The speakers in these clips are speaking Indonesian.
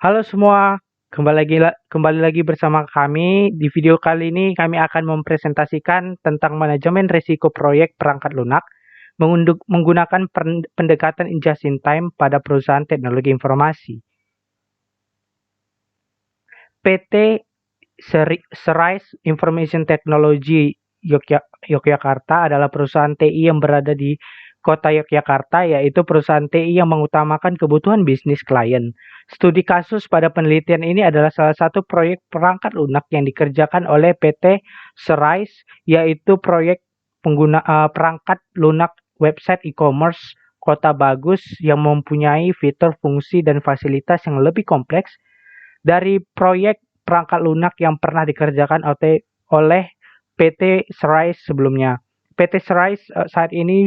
Halo semua, kembali lagi bersama kami. Di video kali ini kami akan mempresentasikan tentang manajemen risiko proyek perangkat lunak menggunakan pendekatan just in time pada perusahaan teknologi informasi. PT Serais Information Technology Yogyakarta adalah perusahaan TI yang berada di Kota Yogyakarta, yaitu perusahaan TI yang mengutamakan kebutuhan bisnis klien. Studi kasus pada penelitian ini adalah salah satu proyek perangkat lunak yang dikerjakan oleh PT Serais, yaitu proyek perangkat lunak website e-commerce Kota Bagus yang mempunyai fitur, fungsi, dan fasilitas yang lebih kompleks dari proyek perangkat lunak yang pernah dikerjakan oleh PT Serais sebelumnya. PT Serais saat ini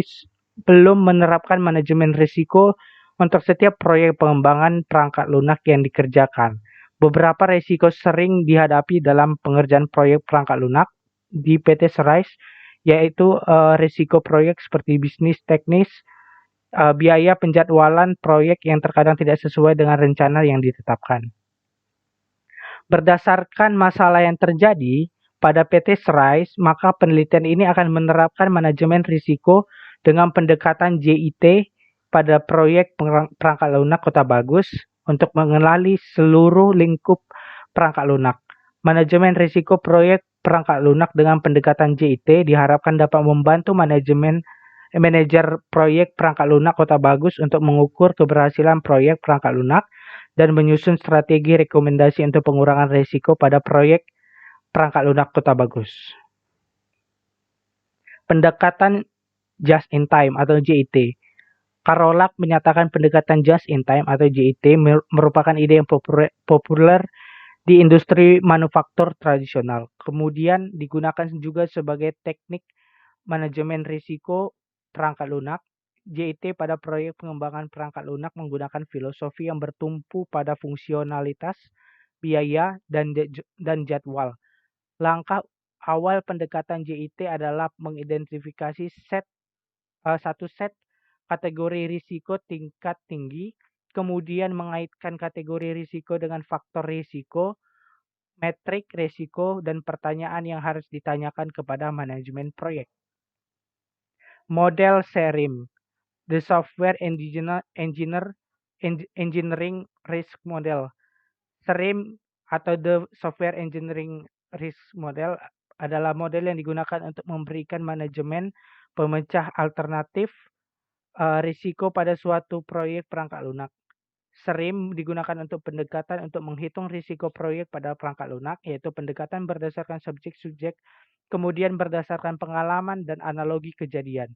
belum menerapkan manajemen risiko untuk setiap proyek pengembangan perangkat lunak yang dikerjakan. Beberapa risiko sering dihadapi dalam pengerjaan proyek perangkat lunak di PT Serais, yaitu risiko proyek seperti bisnis teknis, biaya penjadwalan proyek yang terkadang tidak sesuai dengan rencana yang ditetapkan. Berdasarkan masalah yang terjadi pada PT Serais, maka penelitian ini akan menerapkan manajemen risiko dengan pendekatan JIT pada proyek perangkat lunak Kota Bagus untuk mengenali seluruh lingkup perangkat lunak. Manajemen risiko proyek perangkat lunak dengan pendekatan JIT diharapkan dapat membantu manajer proyek perangkat lunak Kota Bagus untuk mengukur keberhasilan proyek perangkat lunak dan menyusun strategi rekomendasi untuk pengurangan risiko pada proyek perangkat lunak Kota Bagus. Pendekatan just in time atau JIT. Karolak menyatakan pendekatan just in time atau JIT merupakan ide yang populer di industri manufaktur tradisional. Kemudian digunakan juga sebagai teknik manajemen risiko perangkat lunak. JIT pada proyek pengembangan perangkat lunak menggunakan filosofi yang bertumpu pada fungsionalitas, biaya, dan jadwal. Langkah awal pendekatan JIT adalah mengidentifikasi satu set kategori risiko tingkat tinggi, kemudian mengaitkan kategori risiko dengan faktor risiko, metrik risiko, dan pertanyaan yang harus ditanyakan kepada manajemen proyek. Model SERIM, the Software Engineering Risk Model. SERIM atau the Software Engineering Risk Model adalah model yang digunakan untuk memberikan manajemen pemecah alternatif risiko pada suatu proyek perangkat lunak. SERIM digunakan untuk pendekatan untuk menghitung risiko proyek pada perangkat lunak, yaitu pendekatan berdasarkan subjek-subjek, kemudian berdasarkan pengalaman dan analogi kejadian.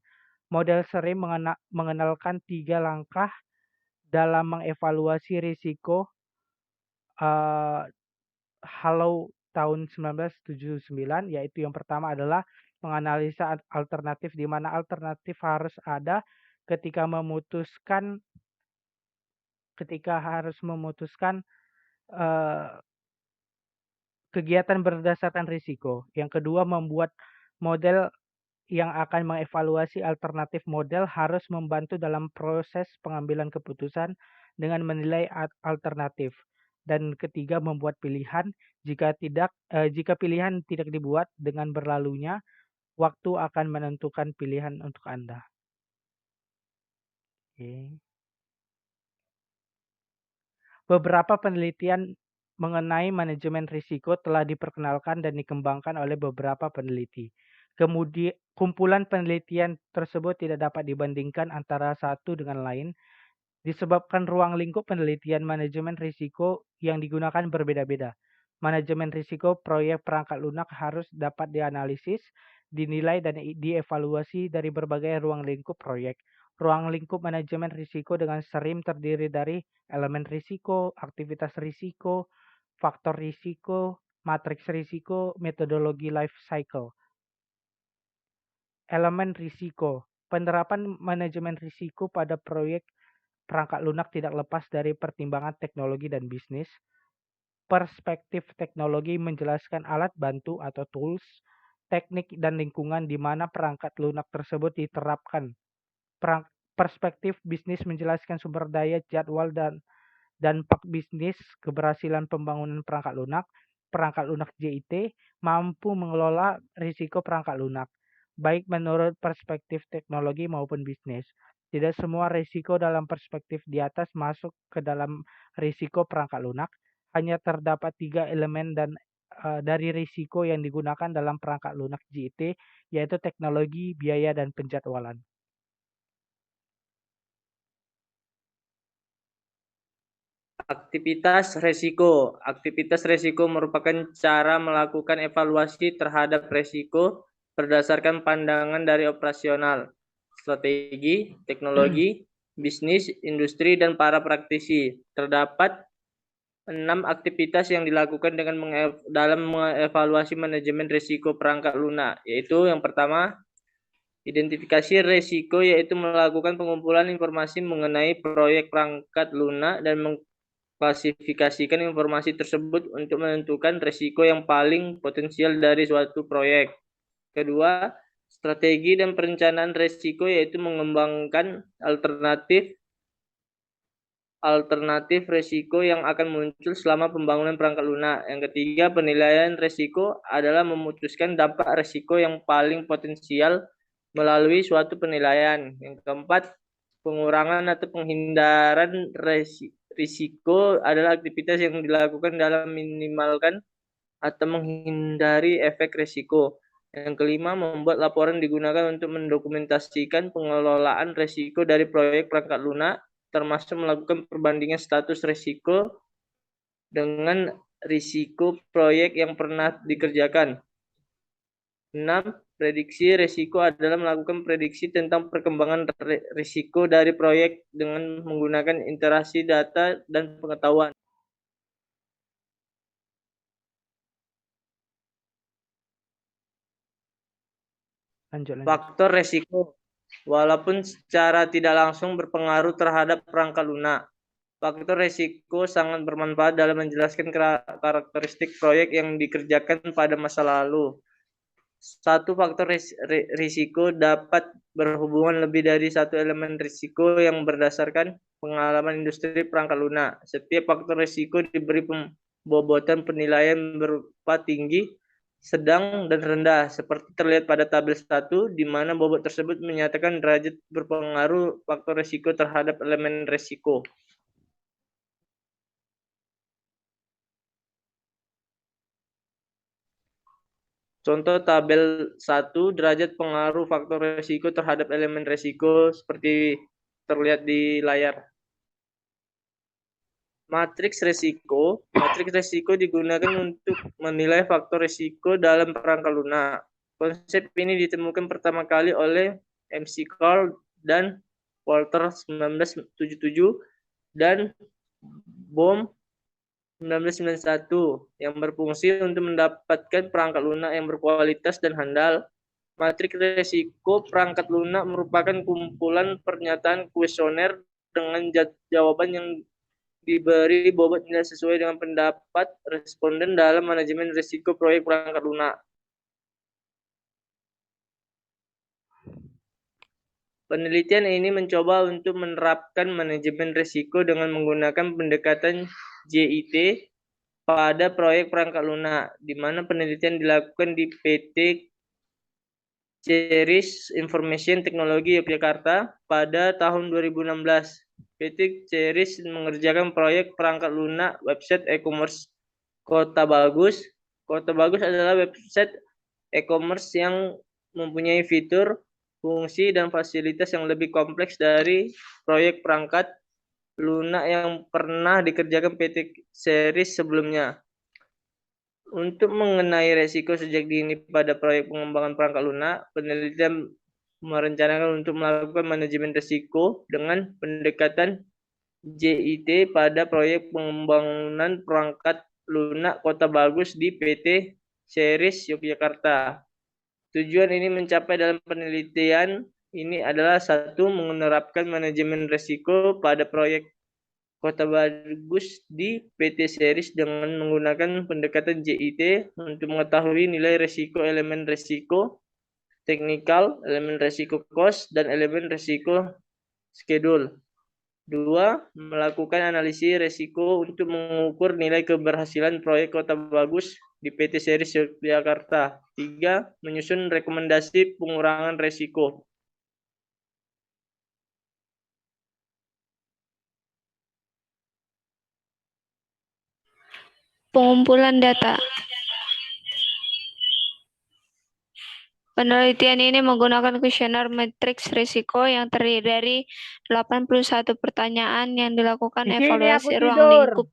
Model SERIM mengenalkan 3 langkah dalam mengevaluasi risiko Halo tahun 1979, yaitu yang pertama adalah menganalisa alternatif, di mana alternatif harus ada ketika harus memutuskan kegiatan berdasarkan risiko. Yang kedua, membuat model yang akan mengevaluasi alternatif. Model harus membantu dalam proses pengambilan keputusan dengan menilai alternatif. Dan ketiga, membuat pilihan. Jika pilihan tidak dibuat, dengan berlalunya waktu akan menentukan pilihan untuk Anda. Oke. Beberapa penelitian mengenai manajemen risiko telah diperkenalkan dan dikembangkan oleh beberapa peneliti. Kemudian, kumpulan penelitian tersebut tidak dapat dibandingkan antara satu dengan lain, disebabkan ruang lingkup penelitian manajemen risiko yang digunakan berbeda-beda. Manajemen risiko proyek perangkat lunak harus dapat dianalisis, dinilai, dan dievaluasi dari berbagai ruang lingkup proyek. Ruang lingkup manajemen risiko dengan SERIM terdiri dari elemen risiko, aktivitas risiko, faktor risiko, matriks risiko, metodologi life cycle. Elemen risiko. Penerapan manajemen risiko pada proyek perangkat lunak tidak lepas dari pertimbangan teknologi dan bisnis. Perspektif teknologi menjelaskan alat bantu atau tools, teknik, dan lingkungan di mana perangkat lunak tersebut diterapkan. Perspektif bisnis menjelaskan sumber daya, jadwal, dan Dampak bisnis keberhasilan pembangunan perangkat lunak JIT mampu mengelola risiko perangkat lunak, baik menurut perspektif teknologi maupun bisnis. Tidak semua risiko dalam perspektif di atas masuk ke dalam risiko perangkat lunak. Hanya terdapat 3 elemen dari risiko yang digunakan dalam perangkat lunak JIT, yaitu teknologi, biaya, dan penjadwalan. Aktivitas resiko. Aktivitas resiko merupakan cara melakukan evaluasi terhadap resiko berdasarkan pandangan dari operasional, strategi, teknologi, bisnis, industri, dan para praktisi. Terdapat 6 aktivitas yang dilakukan dalam mengevaluasi manajemen risiko perangkat lunak, yaitu yang pertama, identifikasi risiko, yaitu melakukan pengumpulan informasi mengenai proyek perangkat lunak dan klasifikasikan informasi tersebut untuk menentukan risiko yang paling potensial dari suatu proyek. Kedua, strategi dan perencanaan risiko, yaitu mengembangkan alternatif risiko yang akan muncul selama pembangunan perangkat lunak. Yang ketiga, penilaian risiko adalah memutuskan dampak risiko yang paling potensial melalui suatu penilaian. Yang keempat, pengurangan atau penghindaran risiko adalah aktivitas yang dilakukan dalam minimalkan atau menghindari efek risiko. Yang kelima, membuat laporan digunakan untuk mendokumentasikan pengelolaan risiko dari proyek perangkat lunak, termasuk melakukan perbandingan status risiko dengan risiko proyek yang pernah dikerjakan. 6. Prediksi risiko adalah melakukan prediksi tentang perkembangan risiko dari proyek dengan menggunakan interaksi data dan pengetahuan. Lanjut. Faktor risiko. Walaupun secara tidak langsung berpengaruh terhadap perangkat lunak, faktor risiko sangat bermanfaat dalam menjelaskan karakteristik proyek yang dikerjakan pada masa lalu. Satu faktor risiko dapat berhubungan lebih dari satu elemen risiko yang berdasarkan pengalaman industri perangkat lunak. Setiap faktor risiko diberi pembobotan penilaian berupa tinggi, sedang, dan rendah, seperti terlihat pada tabel 1, di mana bobot tersebut menyatakan derajat berpengaruh faktor risiko terhadap elemen risiko. Contoh tabel 1, derajat pengaruh faktor risiko terhadap elemen risiko seperti terlihat di layar. Matriks risiko. Matriks risiko digunakan untuk menilai faktor risiko dalam perangkat lunak. Konsep ini ditemukan pertama kali oleh McCall dan Walter 1977 dan Bohm 1991 yang berfungsi untuk mendapatkan perangkat lunak yang berkualitas dan handal. Matriks risiko perangkat lunak merupakan kumpulan pernyataan kuesioner dengan jawaban yang diberi bobot nilai sesuai dengan pendapat responden dalam manajemen risiko proyek perangkat lunak. Penelitian ini mencoba untuk menerapkan manajemen risiko dengan menggunakan pendekatan JIT pada proyek perangkat lunak, di mana penelitian dilakukan di PT Ceris Information Technology Yogyakarta pada tahun 2016. PT Ceris mengerjakan proyek perangkat lunak website e-commerce Kota Bagus. Kota Bagus adalah website e-commerce yang mempunyai fitur, fungsi, dan fasilitas yang lebih kompleks dari proyek perangkat lunak yang pernah dikerjakan PT Ceris sebelumnya. Untuk mengenai resiko sejak dini pada proyek pengembangan perangkat lunak, penelitian merencanakan untuk melakukan manajemen risiko dengan pendekatan JIT pada proyek pembangunan perangkat lunak Kota Bagus di PT Ceris Yogyakarta. Tujuan ini mencapai dalam penelitian ini adalah satu, menerapkan manajemen risiko pada proyek Kota Bagus di PT Ceris dengan menggunakan pendekatan JIT untuk mengetahui nilai risiko elemen risiko teknikal, elemen risiko cost, dan elemen risiko schedule. 2. Melakukan analisis resiko untuk mengukur nilai keberhasilan proyek Kota Bagus di PT Series Yogyakarta. 3. Menyusun rekomendasi pengurangan resiko. Pengumpulan data. Penelitian ini menggunakan kuesioner matriks risiko yang terdiri dari 81 pertanyaan yang dilakukan Di sini aku evaluasi ruang tidur. lingkup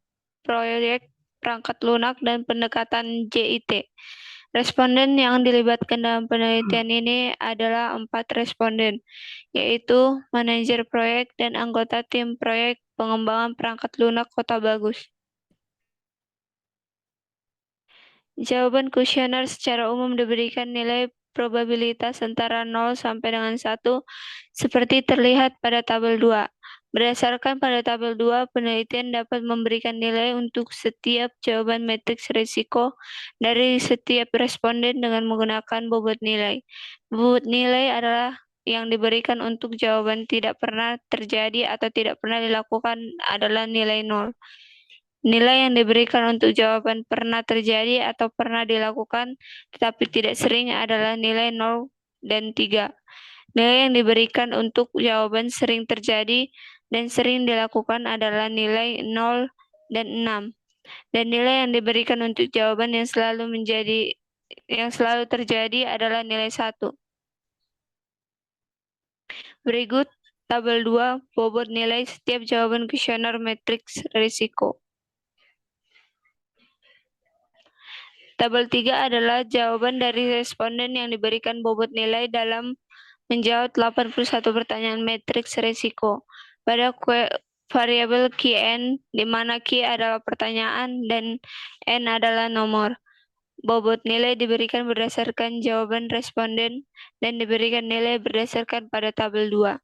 proyek perangkat lunak dan pendekatan JIT. Responden yang dilibatkan dalam penelitian ini adalah 4 responden, yaitu manajer proyek dan anggota tim proyek pengembangan perangkat lunak Kota Bagus. Jawaban kuesioner secara umum diberikan nilai probabilitas antara 0 sampai dengan 1 seperti terlihat pada tabel 2. Berdasarkan pada tabel 2, penelitian dapat memberikan nilai untuk setiap jawaban matriks risiko dari setiap responden dengan menggunakan bobot nilai. Bobot nilai adalah yang diberikan untuk jawaban tidak pernah terjadi atau tidak pernah dilakukan adalah nilai 0. Nilai yang diberikan untuk jawaban pernah terjadi atau pernah dilakukan tetapi tidak sering adalah nilai 0 dan 3. Nilai yang diberikan untuk jawaban sering terjadi dan sering dilakukan adalah nilai 0 dan 6. Dan nilai yang diberikan untuk jawaban yang selalu terjadi adalah nilai 1. Berikut tabel 2 bobot nilai setiap jawaban kuesioner matriks risiko. Tabel 3 adalah jawaban dari responden yang diberikan bobot nilai dalam menjawab 81 pertanyaan matriks risiko. Pada variabel Qn, di mana Q adalah pertanyaan dan N adalah nomor. Bobot nilai diberikan berdasarkan jawaban responden dan diberikan nilai berdasarkan pada tabel 2.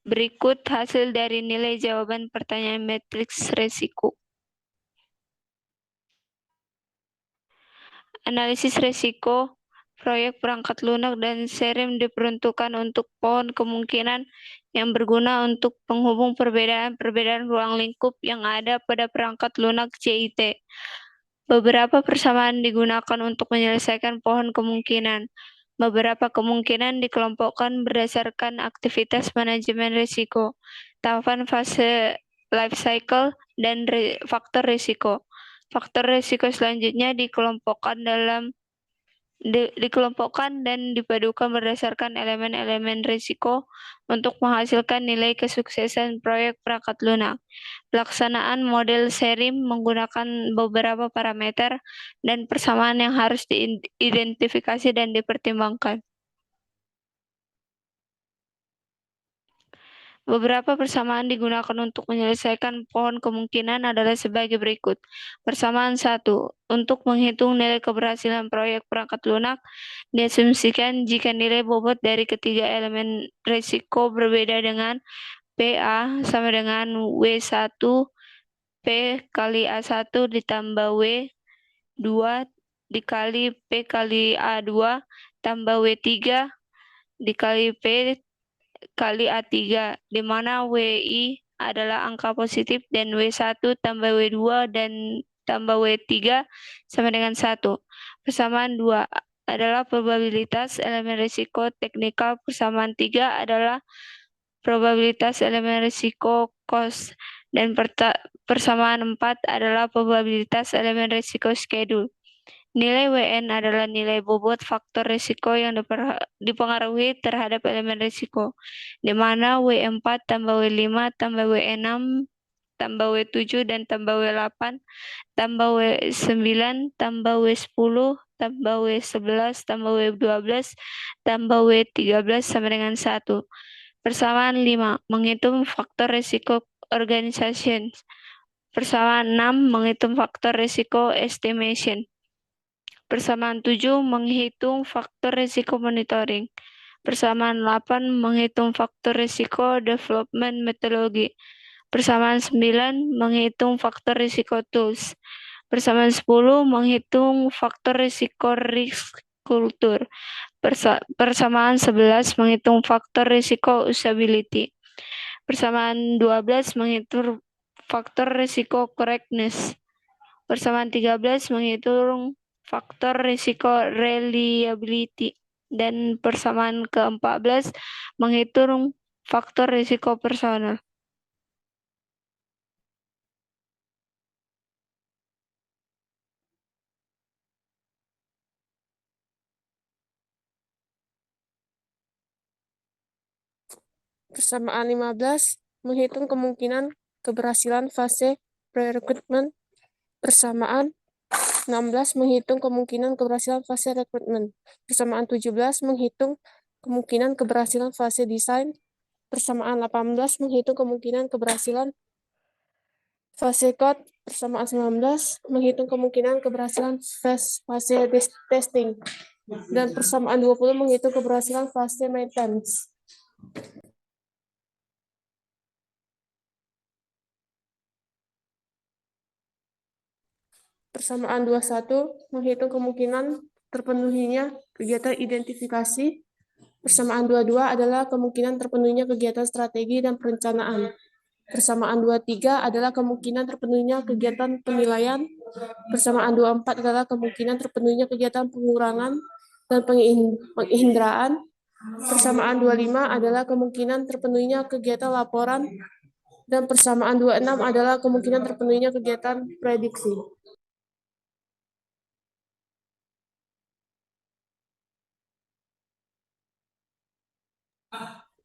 Berikut hasil dari nilai jawaban pertanyaan matriks risiko. Analisis risiko proyek perangkat lunak dan SERIM diperuntukkan untuk pohon kemungkinan yang berguna untuk penghubung perbedaan ruang lingkup yang ada pada perangkat lunak JIT. Beberapa persamaan digunakan untuk menyelesaikan pohon kemungkinan. Beberapa kemungkinan dikelompokkan berdasarkan aktivitas manajemen risiko, tahapan fase life cycle, dan faktor risiko. Faktor risiko selanjutnya dikelompokkan dan dipadukan berdasarkan elemen-elemen risiko untuk menghasilkan nilai kesuksesan proyek perangkat lunak. Pelaksanaan model SERIM menggunakan beberapa parameter dan persamaan yang harus diidentifikasi dan dipertimbangkan. Beberapa persamaan digunakan untuk menyelesaikan pohon kemungkinan adalah sebagai berikut. Persamaan 1. Untuk menghitung nilai keberhasilan proyek perangkat lunak, diasumsikan jika nilai bobot dari ketiga elemen risiko berbeda dengan PA sama dengan W1 P kali A1 ditambah W2 dikali P kali A2 tambah W3 dikali P kali A3, di mana WI adalah angka positif dan W1 tambah W2 dan tambah W3 sama dengan 1. Persamaan 2 adalah probabilitas elemen risiko teknikal. Persamaan 3 adalah probabilitas elemen risiko cost. Dan persamaan 4 adalah probabilitas elemen risiko schedule. Nilai WN adalah nilai bobot faktor risiko yang dipengaruhi terhadap elemen risiko, di mana W4 tambah W5 tambah W6 tambah W7 dan tambah W8 tambah W9 tambah W10 tambah W11 tambah W12 tambah W13 sama dengan 1. Persamaan 5, menghitung faktor risiko organization. Persamaan 6, menghitung faktor risiko estimation. Persamaan 7, menghitung faktor risiko monitoring. Persamaan 8, menghitung faktor risiko development metodologi. Persamaan 9, menghitung faktor risiko tools. Persamaan 10, menghitung faktor risiko risk culture. Persamaan 11 menghitung faktor risiko usability. Persamaan 12 menghitung faktor risiko correctness. Persamaan 13 menghitung faktor risiko reliability. Dan persamaan ke-14 menghitung faktor risiko personal. Persamaan 15 menghitung kemungkinan keberhasilan fase pre-recruitment. Persamaan 16 menghitung kemungkinan keberhasilan fase rekrutmen. Persamaan 17 menghitung kemungkinan keberhasilan fase desain. Persamaan 18 menghitung kemungkinan keberhasilan fase code. Persamaan 19 menghitung kemungkinan keberhasilan fase testing. Dan persamaan 20 menghitung keberhasilan fase maintenance. Persamaan 21 menghitung kemungkinan terpenuhinya kegiatan identifikasi. Persamaan 22 adalah kemungkinan terpenuhinya kegiatan strategi dan perencanaan. Persamaan 23 adalah kemungkinan terpenuhinya kegiatan penilaian. Persamaan 24 adalah kemungkinan terpenuhinya kegiatan pengurangan dan penghindaraan. Persamaan 25 adalah kemungkinan terpenuhinya kegiatan laporan. Dan persamaan 26 adalah kemungkinan terpenuhinya kegiatan prediksi.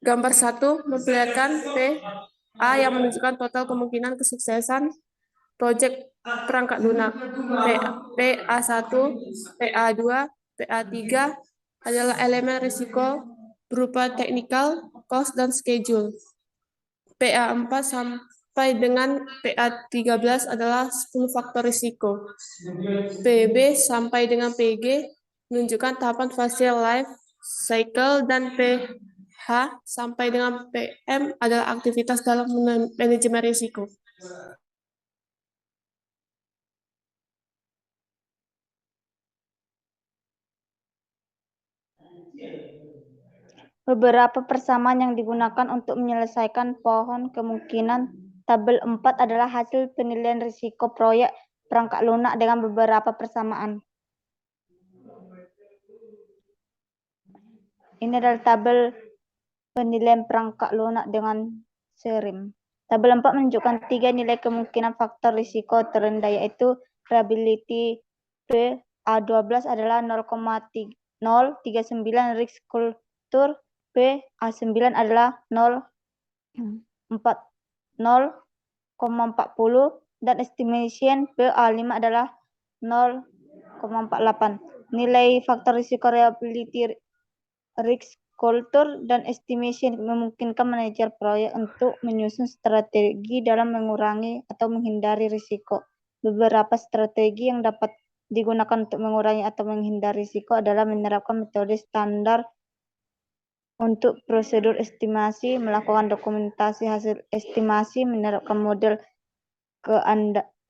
Gambar 1 memperlihatkan PA yang menunjukkan total kemungkinan kesuksesan proyek perangkat lunak. PA1, PA2, PA3 adalah elemen risiko berupa technical, cost, dan schedule. PA4 sampai dengan PA13 adalah 10 faktor risiko. PB sampai dengan PG menunjukkan tahapan fase life cycle, dan PH sampai dengan PM adalah aktivitas dalam manajemen risiko. Beberapa persamaan yang digunakan untuk menyelesaikan pohon kemungkinan. Tabel 4 adalah hasil penilaian risiko proyek perangkat lunak dengan beberapa persamaan. Ini adalah tabel penilaian perangkat lunak dengan SRIM. Tabel 4 menunjukkan 3 nilai kemungkinan faktor risiko terendah, yaitu reliability. PA12 adalah 0,039, risk culture PA9 adalah 0,40, dan estimation PA5 adalah 0,48. Nilai faktor risiko reliability, risk culture, dan estimation memungkinkan manajer proyek untuk menyusun strategi dalam mengurangi atau menghindari risiko. Beberapa strategi yang dapat digunakan untuk mengurangi atau menghindari risiko adalah menerapkan metode standar untuk prosedur estimasi, melakukan dokumentasi hasil estimasi, menerapkan model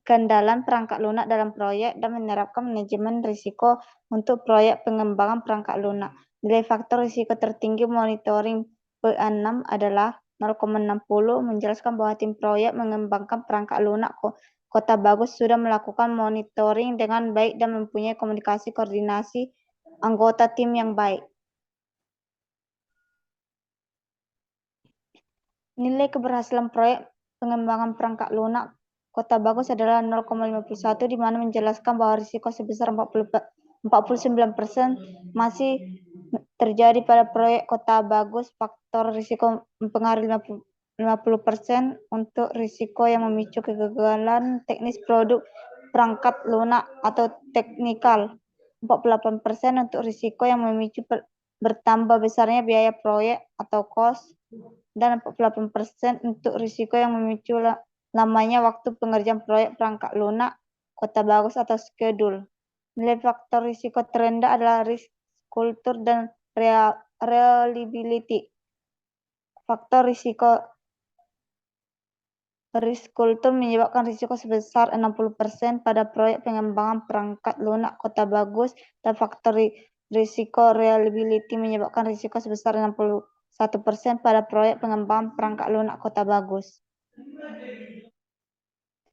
keandalan perangkat lunak dalam proyek, dan menerapkan manajemen risiko untuk proyek pengembangan perangkat lunak. Nilai faktor risiko tertinggi monitoring PA6 adalah 0,60, menjelaskan bahwa tim proyek mengembangkan perangkat lunak Kota Bagus sudah melakukan monitoring dengan baik dan mempunyai komunikasi koordinasi anggota tim yang baik. Nilai keberhasilan proyek pengembangan perangkat lunak Kota Bagus adalah 0,51, di mana menjelaskan bahwa risiko sebesar 49% masih terjadi pada proyek Kota Bagus. Faktor risiko mempengaruhi 50% untuk risiko yang memicu kegagalan teknis produk perangkat lunak atau teknikal, 48% untuk risiko yang memicu bertambah besarnya biaya proyek atau cost, dan 48% untuk risiko yang memicu lamanya waktu pengerjaan proyek perangkat lunak Kota Bagus atau schedule. Nilai faktor risiko terendah adalah risk culture dan reliability. Faktor risiko risk culture menyebabkan risiko sebesar 60% pada proyek pengembangan perangkat lunak Kota Bagus, dan faktor risiko reliability menyebabkan risiko sebesar 61% pada proyek pengembangan perangkat lunak Kota Bagus.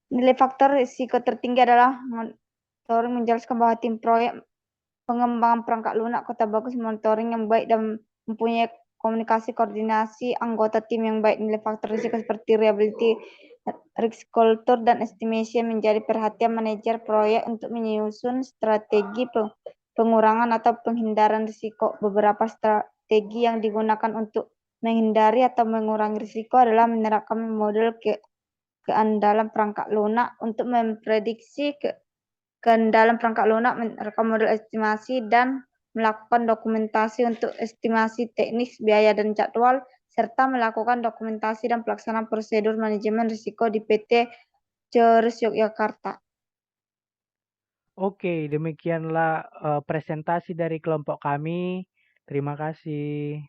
Nilai faktor risiko tertinggi adalah monitoring menjelaskan bahwa tim proyek pengembangan perangkat lunak Kota Bagus monitoring yang baik dan mempunyai komunikasi koordinasi anggota tim yang baik. Nilai faktor risiko seperti reliability, risk culture, dan estimation menjadi perhatian manajer proyek untuk menyusun strategi pengurangan atau penghindaran risiko. Beberapa strategi yang digunakan untuk menghindari atau mengurangi risiko adalah menerapkan model keandalan perangkat lunak untuk memprediksi keandalan perangkat lunak, menerapkan model estimasi, dan melakukan dokumentasi untuk estimasi teknis, biaya, dan jadwal, serta melakukan dokumentasi dan pelaksanaan prosedur manajemen risiko di PT Ceris Yogyakarta. Oke, demikianlah presentasi dari kelompok kami. Terima kasih.